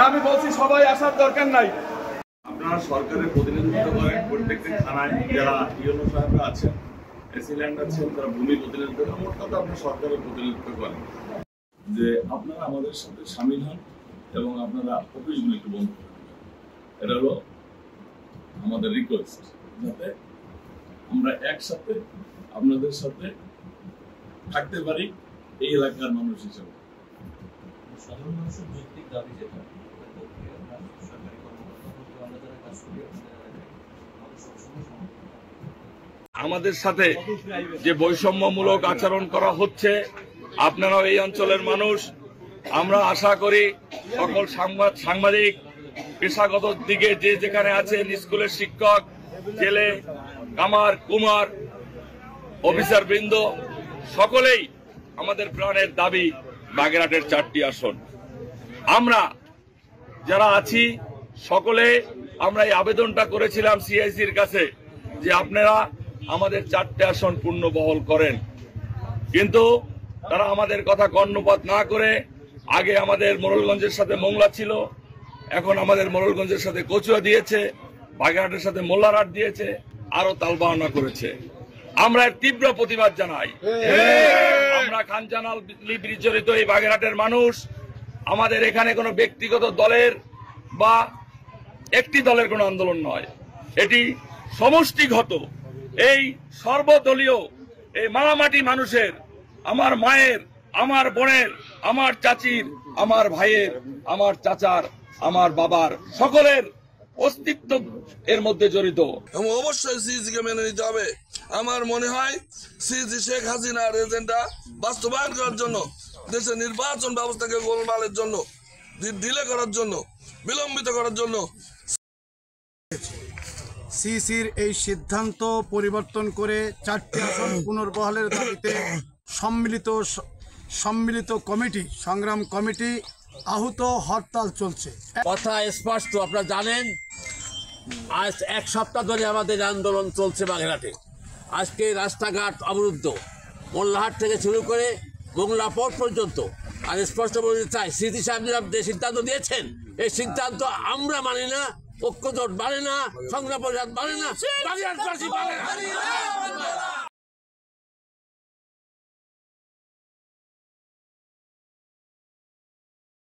আমি বলছি সবাই আসার দরকার নাই। আপনারা সরকারের প্রতিনিধিত্ব করেন, প্রত্যেকটি থানায় যারা ইউনো সাহেবরা আছেন, এসিল্যান্ড আছেন, তারা ভূমি প্রতিনিধিত্ব করেন, মোট কথা আপনারা সরকারের প্রতিনিধিত্ব করেন, যে আপনারা আমাদের সাথে সামিল হন এবং আপনারা অফিসগুলো একটু বন্ধ করেন। এটা হলো আমাদের রিকোয়েস্ট, যাতে আমরা একসাথে আপনাদের সাথে থাকতে পারি এই এলাকার মানুষ হিসেবে। সাধারণ মানুষের যৌক্তিক দাবি যেটা আমাদের সাথে যে বৈষম্যমূলক আচরণ করা হচ্ছে, আপনারাও এই অঞ্চলের মানুষ, আমরা আশা করি সকল সাংবাদিক পেশাগত দিকে যে যেখানে আছেন, স্কুলের শিক্ষক, জেলে, কামার, কুমার, অফিসার বৃন্দ, সকলেই আমাদের প্রাণের দাবি বাগেরহাটের 4টি আসন। আমরা যারা আছি সকলে আমরা এই আবেদনটা করেছিলাম সিআইসির কাছে যে আপনারা আমাদের 4টে আসন পূর্ণ বহল করেন, কিন্তু তারা আমাদের কথা কর্ণপাত না করে আগে আমাদের মোড়লগঞ্জের সাথে মোংলা ছিল, এখন আমাদের মোড়লগঞ্জের সাথে কচুয়া দিয়েছে, বাগেরহাটের সাথে মোল্লারহাট দিয়েছে, আরো তালবাহানা করেছে। আমরা এর তীব্র প্রতিবাদ জানাই। আমরা খানজানাল ব্রিজ জড়িত এই বাগেরহাটের মানুষ, আমাদের এখানে কোনো ব্যক্তিগত দলের বা একটি দলের কোনো আন্দোলন নয়, এটি সমষ্টিগত, এই সর্বদলীয়, এই মামাটি মানুষের, আমার মায়ের, আমার বোনের, আমার চাচির, আমার ভাইয়ের, আমার চাচার, আমার বাবার, সকলের অস্তিত্ব এর মধ্যে জড়িত। এবং অবশ্যই সিইসিকে মেনে নিতে হবে। আমার মনে হয় সিইসি শেখ হাসিনার এজেন্ডা বাস্তবায়ন করার জন্য, দেশের নির্বাচন ব্যবস্থাকে গোলমালের জন্য, ডিলে করার জন্য, বিলম্বিত করার জন্য সিইসির এই সিদ্ধান্ত পরিবর্তন করে 4টি আসন পুনর্বহালের দাবিতে সম্মিলিত কমিটি, সংগ্রাম কমিটি আহত হরতাল চলছে। কথা স্পষ্ট, আপনারা জানেন আজ 1 সপ্তাহ ধরে আমাদের আন্দোলন চলছে বাগেরহাটে। আজকে রাস্তাঘাট অবরুদ্ধ, মোল্লাহাট থেকে শুরু করে মোংলা পথ পর্যন্ত। আর স্পষ্ট বলতে চাই, সিইসি সাহেব যে সিদ্ধান্ত দিয়েছেন, এই সিদ্ধান্ত আমরা মানি না, ঐক্যজোট মানে না, সংগ্রাম পরিষদ মানে না, বাগেরহাটবাসী মানে না।